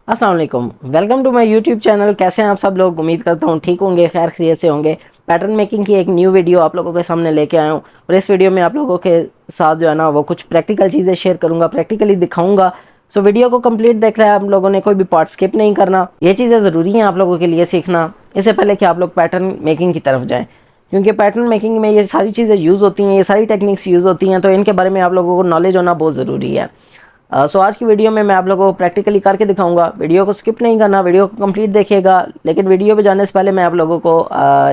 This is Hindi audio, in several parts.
अस्सलाम वालेकुम, welcome to my YouTube channel. कैसे हैं आप सब लोग? उम्मीद करता हूँ ठीक होंगे, खैर खैरियत से होंगे। पैटर्न मेकिंग की एक न्यू वीडियो आप लोगों के सामने लेके आया हूँ और इस वीडियो में आप लोगों के साथ जो है ना वो कुछ प्रैक्टिकल चीज़ें शेयर करूँगा, प्रैक्टिकली दिखाऊँगा। सो वीडियो को कंप्लीट देख रहे हैं आप लोगों ने, कोई भी पार्ट स्किप नहीं करना। ये चीज़ें ज़रूरी हैं आप लोगों के लिए सीखना, इससे पहले कि आप लोग पैटर्न मेकिंग की तरफ जाएँ, क्योंकि पैटर्न मेकिंग में ये सारी चीज़ें यूज़ होती हैं, ये सारी टेक्निक्स यूज़ होती हैं, तो इनके बारे में आप लोगों को नॉलेज होना बहुत ज़रूरी है। सो आज की वीडियो में मैं आप लोगों को प्रैक्टिकली करके दिखाऊंगा। वीडियो को स्किप नहीं करना, वीडियो को कंप्लीट देखिएगा। लेकिन वीडियो पे जाने से पहले मैं आप लोगों को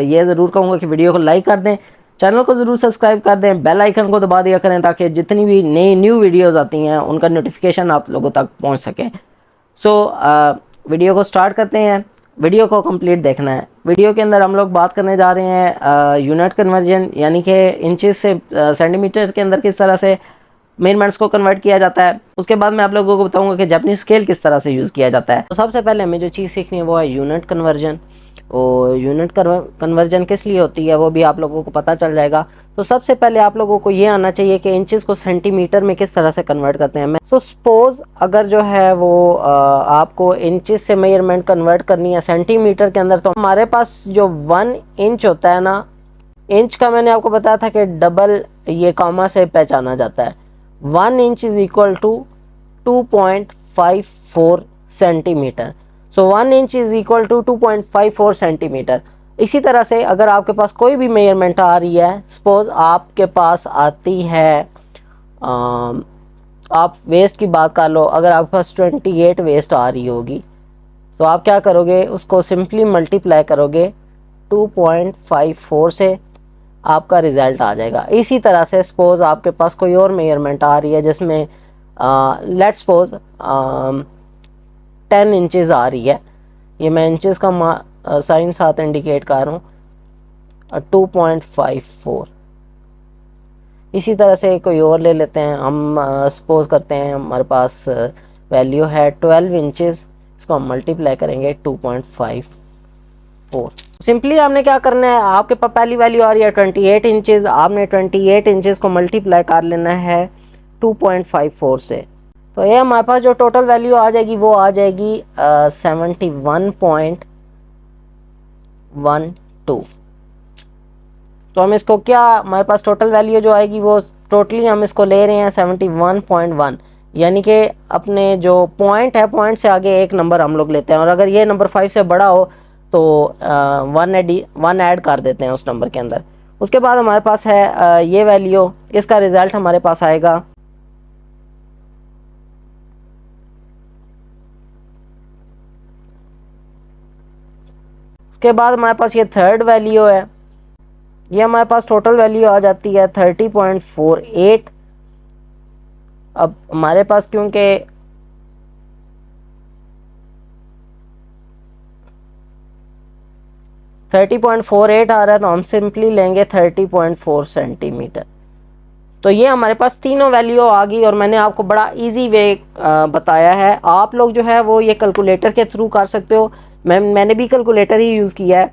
ये ज़रूर कहूँगा कि वीडियो को लाइक कर दें, चैनल को ज़रूर सब्सक्राइब कर दें, बेल आइकन को दबा दिया करें ताकि जितनी भी नई न्यू वीडियोज़ आती हैं उनका नोटिफिकेशन आप लोगों तक पहुँच सके। सो वीडियो को स्टार्ट करते हैं। वीडियो को कंप्लीट देखना है। वीडियो के अंदर हम लोग बात करने जा रहे हैं यूनिट कन्वर्जन, यानी कि इंचेस से सेंटीमीटर के अंदर किस तरह से मेजरमेंट्स को कन्वर्ट किया जाता है। उसके बाद मैं आप लोगों को बताऊंगा कि जापानीज स्केल किस तरह से यूज़ किया जाता है। तो सबसे पहले हमें जो चीज़ सीखनी है वो है यूनिट कन्वर्जन। और यूनिट कन्वर्जन किस लिए होती है वो भी आप लोगों को पता चल जाएगा। तो सबसे पहले आप लोगों को ये आना चाहिए कि इंचेस को सेंटीमीटर में किस तरह से कन्वर्ट करते हैं। सो सपोज अगर जो है वो आपको इंचेस से मेजरमेंट कन्वर्ट करनी है सेंटीमीटर के अंदर, तो हमारे पास जो 1 इंच होता है ना, इंच का मैंने आपको बताया था कि डबल ये कॉमा से पहचाना जाता है। 1 inch is equal to 2.54 centimetre. So 1 inch is equal to 2.54 centimetre. इसी तरह से अगर आपके पास कोई भी मेजरमेंट आ रही है, सपोज आपके पास आती है आप वेस्ट की बात कर लो, अगर आपके पास 28 वेस्ट आ रही होगी तो आप क्या करोगे, उसको सिंपली मल्टीप्लाई करोगे 2.54 से, आपका रिज़ल्ट आ जाएगा। इसी तरह से सपोज़ आपके पास कोई और मेजरमेंट आ रही है जिसमें लेट्स सपोज 10 इंचेस आ रही है, ये मैं इंचेस का साइन साथ इंडिकेट कर रहा हूँ, 2.54। इसी तरह से कोई और ले लेते हैं हम, सपोज करते हैं हमारे पास वैल्यू है 12 इंचेस, इसको हम मल्टीप्लाई करेंगे 2.54। सिंपली आपने क्या करना है, आपके पास पहली वैल्यू आ रही है 28 इंचेस, आपने 28 इंचेस को मल्टीप्लाई कर लेना है 2.54 से। तो ये हमारे पास जो टोटल वैल्यू आ जाएगी वो आ जाएगी 71.12। तो हम इसको क्या, हमारे पास टोटल वैल्यू जो आएगी वो टोटली हम इसको ले रहे हैं 71.1, यानी कि अपने जो पॉइंट है, पॉइंट से आगे एक नंबर हम लोग लेते हैं, और अगर ये नंबर 5 से बड़ा हो तो 1 ऐड कर देते हैं उस नंबर के अंदर। उसके बाद हमारे पास है ये वैल्यू, इसका रिज़ल्ट हमारे पास आएगा उसके बाद हमारे पास ये थर्ड वैल्यू है, ये हमारे पास टोटल वैल्यू आ जाती है 30.48। अब हमारे पास क्योंकि .48 आ रहा है तो हम सिंपली लेंगे 30.4 सेंटीमीटर। तो ये हमारे पास तीनों वैल्यू आ गई और मैंने आपको बड़ा इजी वे बताया है। आप लोग जो है वो ये कैलकुलेटर के थ्रू कर सकते हो। मैंने भी कैलकुलेटर ही यूज़ किया है,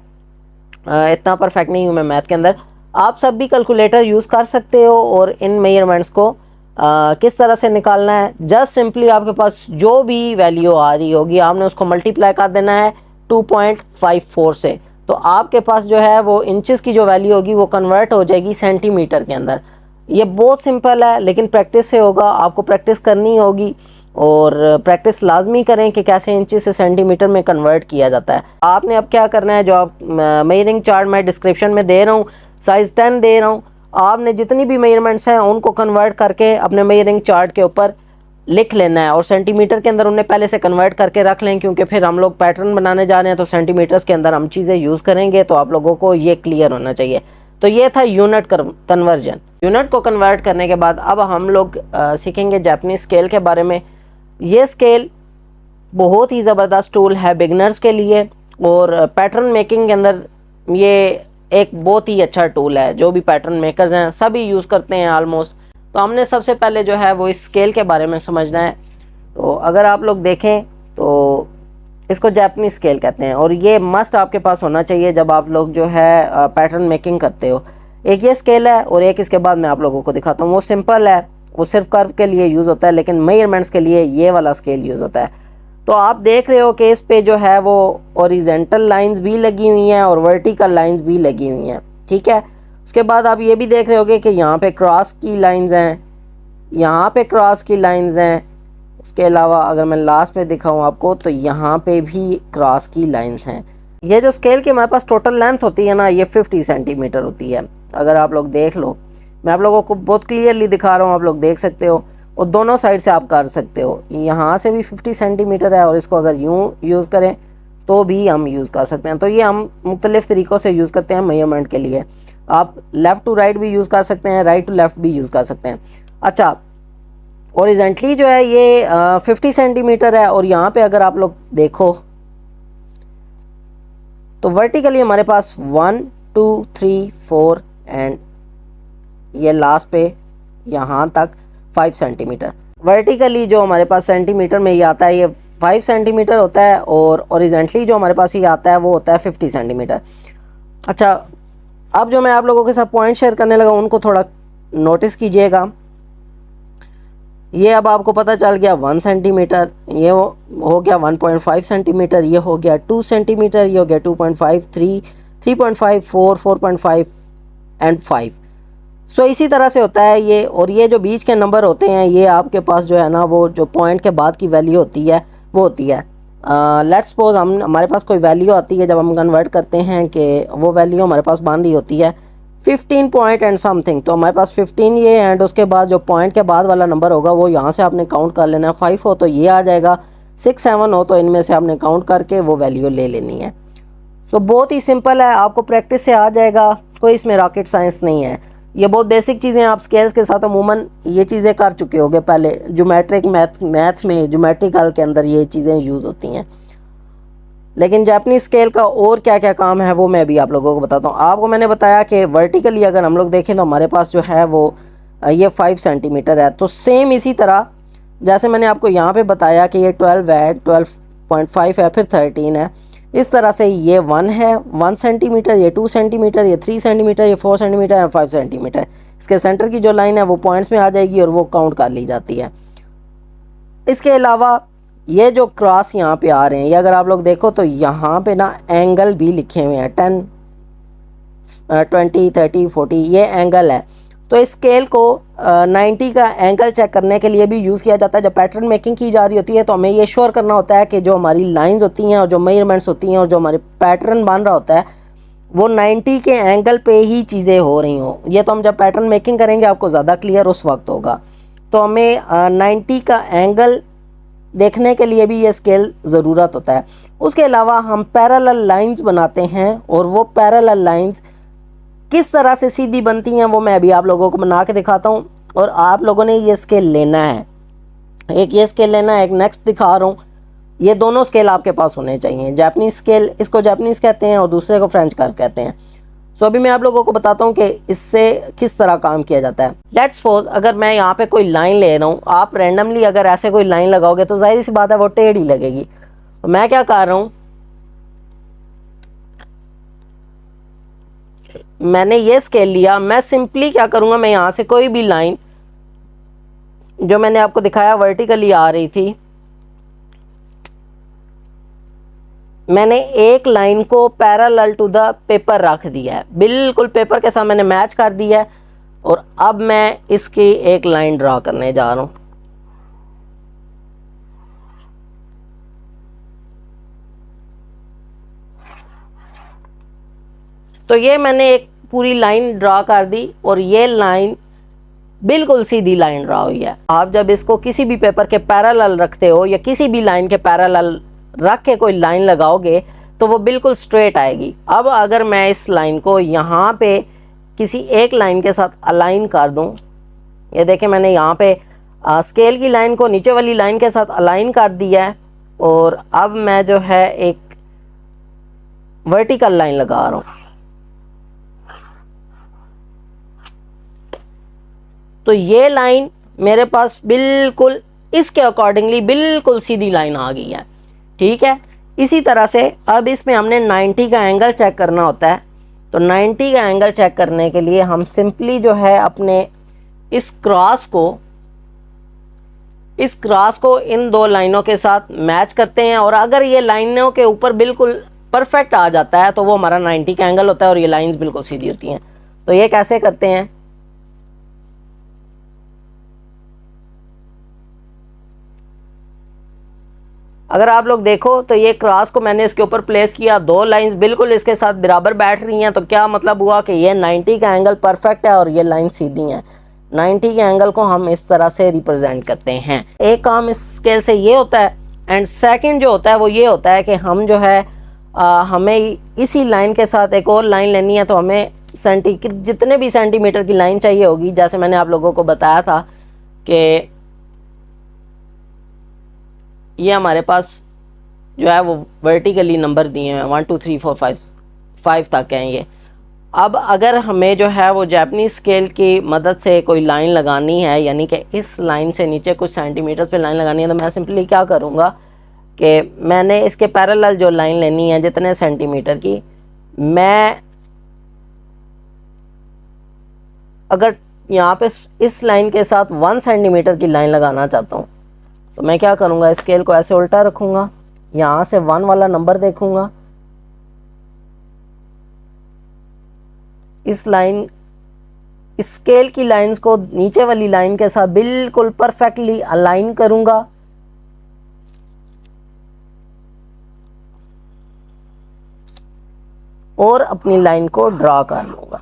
इतना परफेक्ट नहीं हूँ मैं मैथ के अंदर। आप सब भी कैलकुलेटर यूज़ कर सकते हो और इन मेजरमेंट्स को किस तरह से निकालना है, जस्ट सिंपली आपके पास जो भी वैल्यू आ रही होगी आपने उसको मल्टीप्लाई कर देना है 2.54 से। तो आपके पास जो है वो इंचेस की जो वैल्यू होगी वो कन्वर्ट हो जाएगी सेंटीमीटर के अंदर। ये बहुत सिंपल है, लेकिन प्रैक्टिस से होगा, आपको प्रैक्टिस करनी होगी और प्रैक्टिस लाजमी करें कि कैसे इंचेस से सेंटीमीटर में कन्वर्ट किया जाता है। आपने अब क्या करना है, जो आप मेजरिंग चार्ट मैं डिस्क्रिप्शन में दे रहा हूँ, साइज़ 10 दे रहा हूँ, आपने जितनी भी मेजरमेंट्स हैं उनको कन्वर्ट करके अपने मेजरिंग चार्ट के ऊपर लिख लेना है और सेंटीमीटर के अंदर उन्हें पहले से कन्वर्ट करके रख लें, क्योंकि फिर हम लोग पैटर्न बनाने जा रहे हैं तो सेंटीमीटर्स के अंदर हम चीज़ें यूज़ करेंगे, तो आप लोगों को ये क्लियर होना चाहिए। तो ये था यूनिट कन्वर्जन। यूनिट को कन्वर्ट करने के बाद अब हम लोग सीखेंगे जापानीज स्केल के बारे में। ये स्केल बहुत ही ज़बरदस्त टूल है बिगनर्स के लिए और पैटर्न मेकिंग के अंदर ये एक बहुत ही अच्छा टूल है। जो भी पैटर्न मेकर्स हैं सभी यूज़ करते हैं ऑलमोस्ट। तो हमने सबसे पहले जो है वो इस स्केल के बारे में समझना है। तो अगर आप लोग देखें तो इसको जापानीज स्केल कहते हैं और ये मस्ट आपके पास होना चाहिए जब आप लोग जो है पैटर्न मेकिंग करते हो। एक ये स्केल है और एक इसके बाद मैं आप लोगों को दिखाता हूँ। वो सिंपल है, वो सिर्फ कर्व के लिए यूज़ होता है, लेकिन मेजरमेंट्स के लिए ये वाला स्केल यूज़ होता है। तो आप देख रहे हो कि इस पे जो है वो ओरिजेंटल लाइंस भी लगी हुई हैं और वर्टिकल लाइंस भी लगी हुई हैं, ठीक है। उसके बाद आप ये भी देख रहे होगे कि यहाँ पे क्रॉस की लाइंस हैं, यहाँ पे क्रॉस की लाइंस हैं। उसके अलावा अगर मैं लास्ट में दिखाऊं आपको तो यहाँ पे भी क्रॉस की लाइंस हैं। ये जो स्केल की हमारे पास टोटल लेंथ होती है ना, ये 50 सेंटीमीटर होती है। अगर आप लोग देख लो, मैं आप लोगों को बहुत क्लियरली दिखा रहा हूँ, आप लोग देख सकते हो, और दोनों साइड से आप कर सकते हो। यहाँ से भी 50 सेंटीमीटर है और इसको अगर यूँ यूज़ करें तो भी हम यूज़ कर सकते हैं। तो ये हम मुख्तलिफ़ तरीक़ों से यूज़ करते हैं मेजरमेंट के लिए। आप लेफ़्ट टू राइट भी यूज़ कर सकते हैं, राइट टू लेफ़्ट भी यूज़ कर सकते हैं। अच्छा, ओरिजेंटली जो है ये 50 सेंटीमीटर है, और यहाँ पे अगर आप लोग देखो तो वर्टिकली हमारे पास 1 2 3 4 एंड ये लास्ट पे यहाँ तक 5 सेंटीमीटर। वर्टिकली जो हमारे पास सेंटीमीटर में ये आता है ये 5 सेंटीमीटर होता है, और ओरिजेंटली जो हमारे पास ये आता है वो होता है 50 सेंटीमीटर। अच्छा, अब जो मैं आप लोगों के साथ पॉइंट शेयर करने लगा उनको थोड़ा नोटिस कीजिएगा। ये अब आपको पता चल गया 1 सेंटीमीटर, ये हो गया 1.5 सेंटीमीटर, ये हो गया 2 सेंटीमीटर, ये हो गया 2.5, 3, 3.5, 4, 4.5 एंड 5। सो इसी तरह से होता है ये। और ये जो बीच के नंबर होते हैं ये आपके पास जो है ना वो जो पॉइंट के बाद की वैल्यू होती है वो होती है, लेट्स सपोज हमारे पास कोई वैल्यू आती है, जब हम कन्वर्ट करते हैं कि वो वैल्यू हमारे पास बन रही होती है 15 पॉइंट एंड समथिंग। तो हमारे पास 15 ये एंड उसके बाद जो पॉइंट के बाद वाला नंबर होगा वो यहाँ से आपने काउंट कर लेना है। 5 हो तो ये आ जाएगा, 6 7 हो तो इनमें से आपने काउंट करके वो वैल्यू ले लेनी है। सो बहुत ही सिंपल है, आपको प्रैक्टिस से आ जाएगा, कोई इसमें रॉकेट साइंस नहीं है। ये बहुत बेसिक चीज़ें आप स्केल्स के साथ अमूमन ये चीज़ें कर चुके होगे पहले, ज्योमेट्रिक मैथ में ज्योमेट्रिकल के अंदर ये चीज़ें यूज़ होती हैं। लेकिन जापानीज स्केल का और क्या क्या काम है वो मैं भी आप लोगों को बताता हूँ। आपको मैंने बताया कि वर्टिकली अगर हम लोग देखें तो हमारे पास जो है वो ये 5 सेंटीमीटर है। तो सेम इसी तरह जैसे मैंने आपको यहाँ पे बताया कि ये 12 है, 12.5 है, फिर 13 है, इस तरह से ये 1 है 1 सेंटीमीटर, ये 2 सेंटीमीटर, ये 3 सेंटीमीटर, ये 4 सेंटीमीटर है, 5 सेंटीमीटर। इसके सेंटर की जो लाइन है वो पॉइंट्स में आ जाएगी और वो काउंट कर ली जाती है। इसके अलावा ये जो क्रॉस यहाँ पे आ रहे हैं, ये अगर आप लोग देखो तो यहाँ पे ना एंगल भी लिखे हुए हैं, 10 20 30 40 ये एंगल है। तो इस स्केल को 90 का एंगल चेक करने के लिए भी यूज़ किया जाता है। जब पैटर्न मेकिंग की जा रही होती है तो हमें ये श्योर करना होता है कि जो हमारी लाइंस होती हैं और जो मेजरमेंट्स होती हैं और जो हमारे पैटर्न बन रहा होता है वो 90 के एंगल पे ही चीज़ें हो रही हों। ये तो हम जब पैटर्न मेकिंग करेंगे आपको ज़्यादा क्लियर उस वक्त होगा। तो हमें 90 का एंगल देखने के लिए भी ये स्केल ज़रूरत होता है। उसके अलावा हम पैरेलल लाइंस बनाते हैं और वो पैरेलल लाइंस किस तरह से सीधी बनती हैं वो मैं अभी आप लोगों को बना के दिखाता हूँ। और आप लोगों ने ये स्केल लेना है, एक ये स्केल लेना है, एक नेक्स्ट दिखा रहा हूँ। ये दोनों स्केल आपके पास होने चाहिए। जापानीज स्केल, इसको जापानीज कहते हैं और दूसरे को फ्रेंच कर्व कहते हैं। सो अभी मैं आप लोगों को बताता हूँ कि इससे किस तरह काम किया जाता है। लेट्स सपोज अगर मैं यहाँ पे कोई लाइन ले रहा हूँ, आप रैंडमली अगर ऐसे कोई लाइन लगाओगे तो जाहिर सी बात है वो टेढ़ी ही लगेगी। तो मैं क्या कर रहा हूँ, मैंने ये स्केल लिया, मैं सिंपली क्या करूँगा, मैं यहाँ से कोई भी लाइन जो मैंने आपको दिखाया वर्टिकली आ रही थी, मैंने एक लाइन को पैरेलल टू द पेपर रख दिया है, बिल्कुल पेपर के साथ मैंने मैच कर दिया है। और अब मैं इसकी एक लाइन ड्रा करने जा रहा हूँ। तो ये मैंने एक पूरी लाइन ड्रा कर दी और ये लाइन बिल्कुल सीधी लाइन ड्रा हुई है। आप जब इसको किसी भी पेपर के पैरेलल रखते हो या किसी भी लाइन के पैरेलल रख के कोई लाइन लगाओगे तो वो बिल्कुल स्ट्रेट आएगी। अब अगर मैं इस लाइन को यहाँ पे किसी एक लाइन के साथ अलाइन कर दूँ, ये देखें मैंने यहाँ पे स्केल की लाइन को नीचे वाली लाइन के साथ अलाइन कर दिया है और अब मैं जो है एक वर्टिकल लाइन लगा रहा हूँ। तो ये लाइन मेरे पास बिल्कुल इसके अकॉर्डिंगली बिल्कुल सीधी लाइन आ गई है, ठीक है। इसी तरह से अब इसमें हमने 90 का एंगल चेक करना होता है। तो 90 का एंगल चेक करने के लिए हम सिंपली जो है अपने इस क्रॉस को इस क्रॉस को इन दो लाइनों के साथ मैच करते हैं, और अगर ये लाइनों के ऊपर बिल्कुल परफेक्ट आ जाता है तो वो हमारा 90 का एंगल होता है और ये लाइंस बिल्कुल सीधी होती हैं। तो ये कैसे करते हैं, अगर आप लोग देखो तो ये क्रॉस को मैंने इसके ऊपर प्लेस किया, दो लाइंस बिल्कुल इसके साथ बराबर बैठ रही हैं, तो क्या मतलब हुआ कि ये 90 का एंगल परफेक्ट है और ये लाइन सीधी है। 90 के एंगल को हम इस तरह से रिप्रेजेंट करते हैं। एक काम इस स्केल से ये होता है, एंड सेकंड जो होता है वो ये होता है कि हम जो है हमें इसी लाइन के साथ एक और लाइन लेनी है, तो हमें जितने भी सेंटीमीटर की लाइन चाहिए होगी, जैसे मैंने आप लोगों को बताया था कि ये हमारे पास जो है वो वर्टिकली नंबर दिए हैं 1 2 3 4 5 तक हैं ये। अब अगर हमें जो है वो जापानीज स्केल की मदद से कोई लाइन लगानी है, यानी कि इस लाइन से नीचे कुछ सेंटीमीटर्स पे लाइन लगानी है, तो मैं सिंपली क्या करूँगा कि मैंने इसके पैरेलल जो लाइन लेनी है जितने सेंटीमीटर की, मैं अगर यहाँ पे इस लाइन के साथ 1 सेंटीमीटर की लाइन लगाना चाहता हूँ, तो मैं क्या करूँगा, स्केल को ऐसे उल्टा रखूँगा, यहाँ से 1 वाला नंबर देखूँगा, इस स्केल की लाइंस को नीचे वाली लाइन के साथ बिल्कुल परफेक्टली अलाइन करूँगा, और अपनी लाइन को ड्रा कर लूँगा।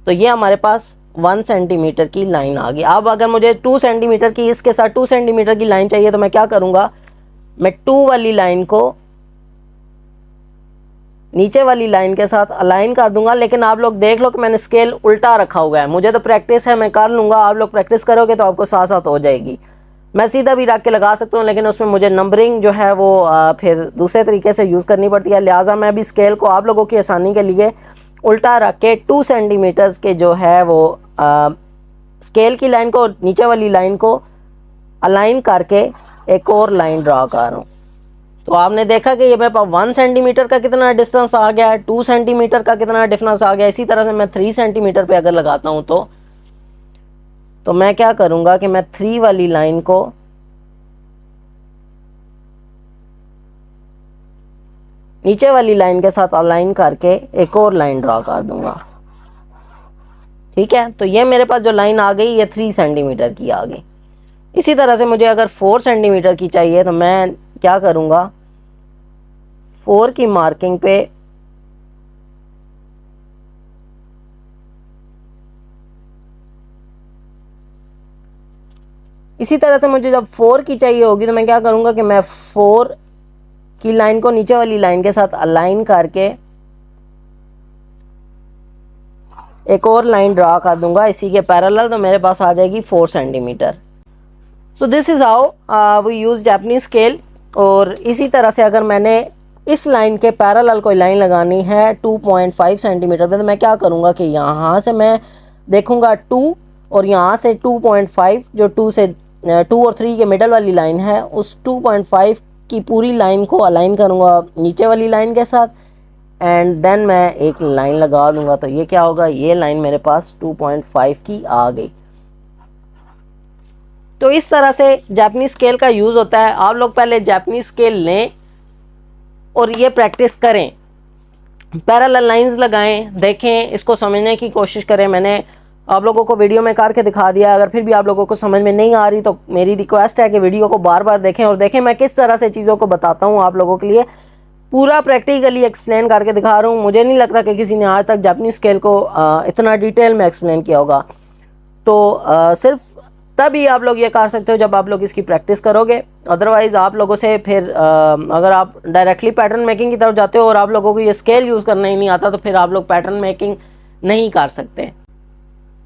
तो ये हमारे पास 1 सेंटीमीटर की लाइन आ गई। अब अगर मुझे 2 सेंटीमीटर की, इसके साथ 2 सेंटीमीटर की लाइन चाहिए, तो मैं क्या करूँगा, मैं 2 वाली लाइन को नीचे वाली लाइन के साथ अलाइन कर दूंगा। लेकिन आप लोग देख लो कि मैंने स्केल उल्टा रखा हुआ है, मुझे तो प्रैक्टिस है, मैं कर लूँगा, आप लोग प्रैक्टिस करोगे तो आपको साथ साथ हो जाएगी। मैं सीधा भी रख के लगा सकता हूँ, लेकिन उसमें मुझे नंबरिंग जो है वो फिर दूसरे तरीके से यूज़ करनी पड़ती है, लिहाजा मैं भी स्केल को आप लोगों की आसानी के लिए उल्टा रख के 2 सेंटीमीटर्स के जो है वो स्केल की लाइन को नीचे वाली लाइन को अलाइन करके एक और लाइन ड्रा कर रहा हूँ। तो आपने देखा कि ये मेरे पास 1 सेंटीमीटर का कितना डिस्टेंस आ गया है, 2 सेंटीमीटर का कितना डिफरेंस आ गया। इसी तरह से मैं 3 सेंटीमीटर पे अगर लगाता हूँ तो मैं क्या करूँगा कि मैं 3 वाली लाइन को नीचे वाली लाइन के साथ अलाइन करके एक और लाइन ड्रा कर दूंगा। ठीक है, तो ये मेरे पास जो लाइन आ गई ये 3 सेंटीमीटर की आ गई। इसी तरह से मुझे अगर 4 सेंटीमीटर की चाहिए, तो मैं क्या करूँगा, 4 की मार्किंग पे इसी तरह से मुझे जब 4 की चाहिए होगी, तो मैं क्या करूँगा कि मैं 4 की लाइन को नीचे वाली लाइन के साथ अलाइन करके एक और लाइन ड्रा कर दूंगा इसी के पैरेलल, तो मेरे पास आ जाएगी 4 centimetre. So this is how we use Japanese scale. और इसी तरह से अगर मैंने इस लाइन के पैरेलल कोई लाइन लगानी है 2.5 सेंटीमीटर पे, तो मैं क्या करूँगा कि यहाँ से मैं देखूँगा 2, और यहाँ से 2.5 जो 2 और 3 के मिडल वाली लाइन है, उस 2.5 की पूरी लाइन को अलाइन करूँगा नीचे वाली लाइन के साथ, एंड देन मैं एक लाइन लगा दूँगा। तो ये क्या होगा, ये लाइन मेरे पास 2.5 की आ गई। तो इस तरह से जापानीज स्केल का यूज़ होता है। आप लोग पहले जापानीज स्केल लें और ये प्रैक्टिस करें, पैरेलल लाइंस लगाएं, देखें, इसको समझने की कोशिश करें। मैंने आप लोगों को वीडियो में करके दिखा दिया, अगर फिर भी आप लोगों को समझ में नहीं आ रही तो मेरी रिक्वेस्ट है कि वीडियो को बार बार देखें और देखें मैं किस तरह से चीज़ों को बताता हूँ। आप लोगों के लिए पूरा प्रैक्टिकली एक्सप्लेन करके दिखा रहा हूँ। मुझे नहीं लगता कि किसी ने आज तक जापानीज स्केल को इतना डिटेल में एक्सप्लेन किया होगा। तो सिर्फ तभी आप लोग ये कर सकते हो जब आप लोग इसकी प्रैक्टिस करोगे। अदरवाइज़ आप लोगों से फिर अगर आप डायरेक्टली पैटर्न मेकिंग की तरफ जाते हो और आप लोगों को ये स्केल यूज़ करना ही नहीं आता, तो फिर आप लोग पैटर्न मेकिंग नहीं कर सकते।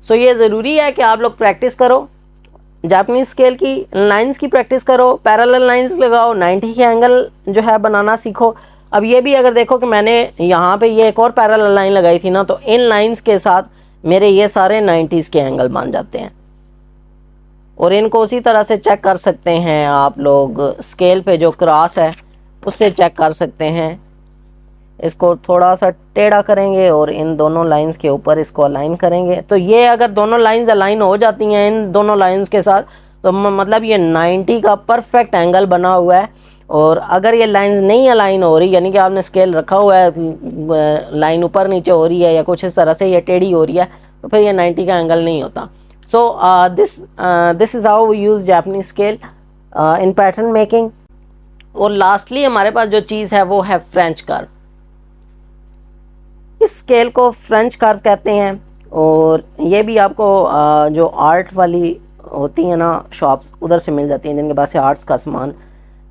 सो ये ज़रूरी है कि आप लोग प्रैक्टिस करो, जापानीज स्केल की लाइंस की प्रैक्टिस करो, पैरेलल लाइंस लगाओ, 90 के एंगल जो है बनाना सीखो। अब ये भी अगर देखो कि मैंने यहाँ पे ये एक और पैरेलल लाइन लगाई थी ना, तो इन लाइंस के साथ मेरे ये सारे 90s के एंगल बन जाते हैं। और इनको उसी तरह से चेक कर सकते हैं आप लोग, स्केल पे जो क्रॉस है उससे चेक कर सकते हैं इसको थोड़ा सा टेढ़ा करेंगे और इन दोनों लाइंस के ऊपर इसको अलाइन करेंगे। तो ये अगर दोनों लाइंस अलाइन हो जाती हैं इन दोनों लाइंस के साथ, तो मतलब ये 90 का परफेक्ट एंगल बना हुआ है। और अगर ये लाइंस नहीं अलाइन हो रही, यानी कि आपने स्केल रखा हुआ है, लाइन ऊपर नीचे हो रही है या कुछ इस तरह से ये टेढ़ी हो रही है, तो फिर ये 90 का एंगल नहीं होता। So this is how we use Japanese scale in pattern making. और लास्टली हमारे पास जो चीज़ है वो है फ्रेंच कर्व। इस स्केल को फ्रेंच कर्व कहते हैं, और ये भी आपको जो आर्ट वाली होती है ना शॉप्स, उधर से मिल जाती हैं जिनके पास से आर्ट्स का सामान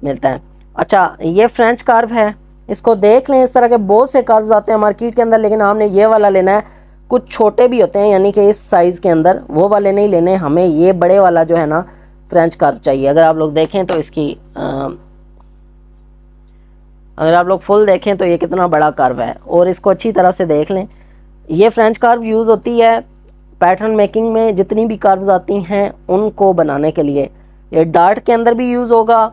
मिलता है। अच्छा, ये फ्रेंच कर्व है, इसको देख लें। इस तरह के बहुत से कर्व्स आते हैं मार्केट के अंदर, लेकिन हमने ये वाला लेना है। कुछ छोटे भी होते हैं, यानी कि इस साइज़ के अंदर, वो वाले नहीं लेने, हमें ये बड़े वाला जो है ना फ्रेंच कर्व चाहिए। अगर आप लोग देखें तो इसकी अगर आप लोग फुल देखें तो ये कितना बड़ा कर्व है, और इसको अच्छी तरह से देख लें। ये फ्रेंच कर्व यूज़ होती है पैटर्न मेकिंग में। जितनी भी कर्व्स आती हैं उनको बनाने के लिए ये डार्ट के अंदर भी यूज़ होगा,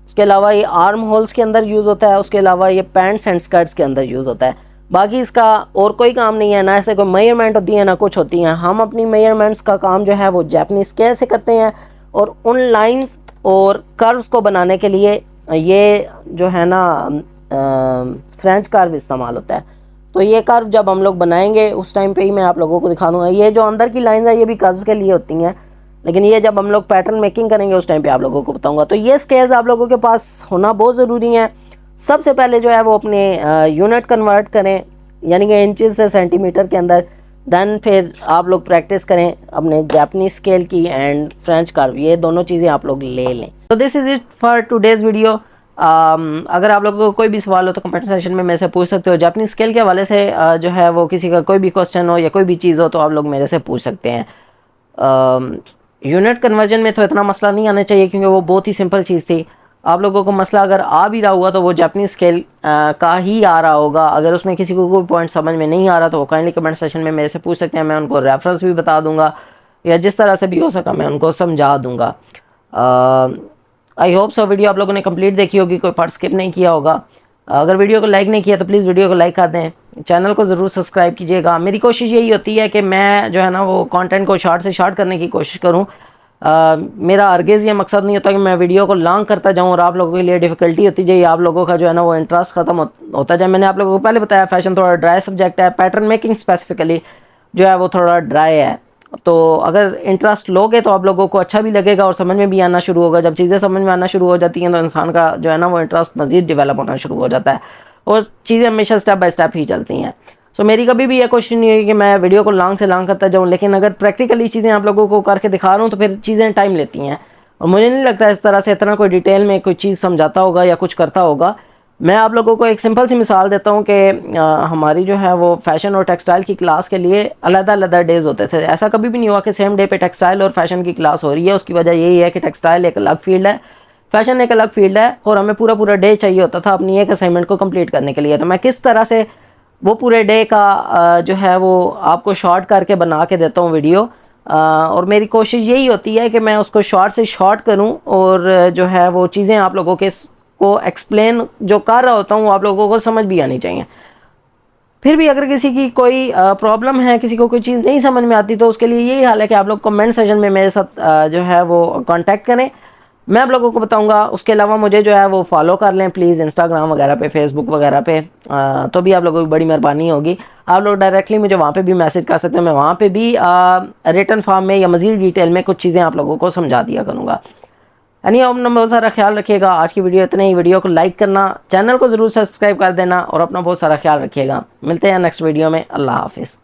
उसके अलावा ये आर्म होल्स के अंदर यूज़ होता है, उसके अलावा ये पैंट्स एंड स्कर्ट्स के अंदर यूज़ होता है। बाकी इसका और कोई काम नहीं है, ना ऐसे कोई मेजरमेंट होती है ना कुछ होती हैं। हम अपनी मेजरमेंट्स का काम जो है वो जापानीज स्केल से करते हैं, और उन लाइंस और कर्व्स को बनाने के लिए ये जो है ना फ्रेंच कर्व इस्तेमाल होता है। तो ये कर्व जब हम लोग बनाएंगे उस टाइम पे ही मैं आप लोगों को दिखा दूँगा। ये जो अंदर की लाइंस है ये भी कर्व्स के लिए होती हैं, लेकिन ये जब हम लोग पैटर्न मेकिंग करेंगे उस टाइम पे आप लोगों को बताऊंगा। तो ये स्केल्स आप लोगों के पास होना बहुत ज़रूरी है। सबसे पहले जो है वो अपने यूनिट कन्वर्ट करें, यानी कि इंचेस से सेंटीमीटर के अंदर। देन फिर आप लोग प्रैक्टिस करें अपने जापानीज स्केल की एंड फ्रेंच कर्व, ये दोनों चीज़ें आप लोग ले लें। तो this is it for today's video. अगर आप लोगों को कोई भी सवाल हो तो कमेंट सेशन में मेरे से पूछ सकते हो। जापानीज स्केल के हवाले से जो है वो किसी का कोई भी क्वेश्चन हो या कोई भी चीज़ हो तो आप लोग मेरे से पूछ सकते हैं। यूनिट कन्वर्जन में तो इतना मसला नहीं आना चाहिए, क्योंकि वो बहुत ही सिंपल चीज़ थी। आप लोगों को मसला अगर आ भी रहा हुआ तो वो जापानीज स्केल का ही आ रहा होगा। अगर उसमें किसी को कोई पॉइंट समझ में नहीं आ रहा तो वो काइंडली कमेंट सेशन में मेरे से पूछ सकते हैं। मैं उनको रेफरेंस भी बता दूंगा, या जिस तरह से भी हो सका मैं उनको समझा दूंगा। आई होप सो वीडियो आप लोगों ने कंप्लीट देखी होगी, कोई पार्ट स्किप नहीं किया होगा। अगर वीडियो को लाइक नहीं किया तो प्लीज़ वीडियो को लाइक कर दें, चैनल को ज़रूर सब्सक्राइब कीजिएगा। मेरी कोशिश यही होती है कि मैं जो है ना वो कंटेंट को शॉर्ट से शॉर्ट करने की कोशिश करूं। मेरा हरगिज़ ये मकसद नहीं होता कि मैं वीडियो को लॉन्ग करता जाऊं और आप लोगों के लिए डिफ़िकल्टी होती जाए, आप लोगों का जो है ना वो इंटरेस्ट ख़त्म होता जाए। मैंने आप लोगों को पहले बताया फैशन थोड़ा ड्राई सब्जेक्ट है, पैटर्न मेकिंग स्पेसिफिकली जो है वो थोड़ा ड्राई है। तो अगर इंटरेस्ट लोगे तो आप लोगों को अच्छा भी लगेगा और समझ में भी आना शुरू होगा। जब चीज़ें समझ में आना शुरू हो जाती हैं तो इंसान का जो है ना वो इंटरेस्ट मज़ीद डेवलप होना शुरू हो जाता है, और चीज़ें हमेशा स्टेप बाय स्टेप ही चलती हैं। सो मेरी कभी भी ये कोशिश नहीं हुई कि मैं वीडियो को लॉन्ग से लॉन्ग करता जाऊँ, लेकिन अगर प्रैक्टिकली चीज़ें आप लोगों को करके दिखा रहा हूँ तो फिर चीज़ें टाइम लेती हैं, और मुझे नहीं लगता इस तरह से इतना कोई डिटेल में कोई चीज़ समझाता होगा या कुछ करता होगा। मैं आप लोगों को एक सिंपल सी मिसाल देता हूँ कि हमारी जो है वो फैशन और टेक्सटाइल की क्लास के लिए अलग-अलग डेज़ होते थे। ऐसा कभी भी नहीं हुआ कि सेम डे पे टेक्सटाइल और फैशन की क्लास हो रही है। उसकी वजह यही है कि टेक्सटाइल एक अलग फील्ड है, फैशन एक अलग फील्ड है, और हमें पूरा डे चाहिए होता था अपनी एक असाइनमेंट को कंप्लीट करने के लिए। तो मैं किस तरह से वो पूरे डे का जो है वो आपको शॉर्ट करके बना के देता हूँ वीडियो, और मेरी कोशिश यही होती है कि मैं उसको शॉर्ट से शॉर्ट करूँ, और जो है वो चीज़ें आप लोगों के को एक्सप्लेन जो कर रहा होता हूँ वो आप लोगों को समझ भी आनी चाहिए। फिर भी अगर किसी की कोई प्रॉब्लम है, किसी को कोई चीज़ नहीं समझ में आती, तो उसके लिए यही हाल है कि आप लोग कमेंट सेशन में मेरे साथ जो है वो कांटेक्ट करें, मैं आप लोगों को बताऊंगा। उसके अलावा मुझे जो है वो फॉलो कर लें प्लीज़, इंस्टाग्राम वगैरह पे, फेसबुक वगैरह पे, तो भी आप लोगों की बड़ी मेहरबानी होगी। आप लोग डायरेक्टली मुझे वहाँ पे भी मैसेज कर सकते हैं, मैं वहाँ पे भी रिटन फॉर्म में या मज़ीद डिटेल में कुछ चीज़ें आप लोगों को समझा दिया करूँगा। यानी अपना बहुत सारा ख्याल रखिएगा। आज की वीडियो इतने ही। वीडियो को लाइक करना, चैनल को ज़रूर सब्सक्राइब कर देना, और अपना बहुत सारा ख्याल रखिएगा। मिलते हैं नेक्स्ट वीडियो में। अल्लाह हाफिज़।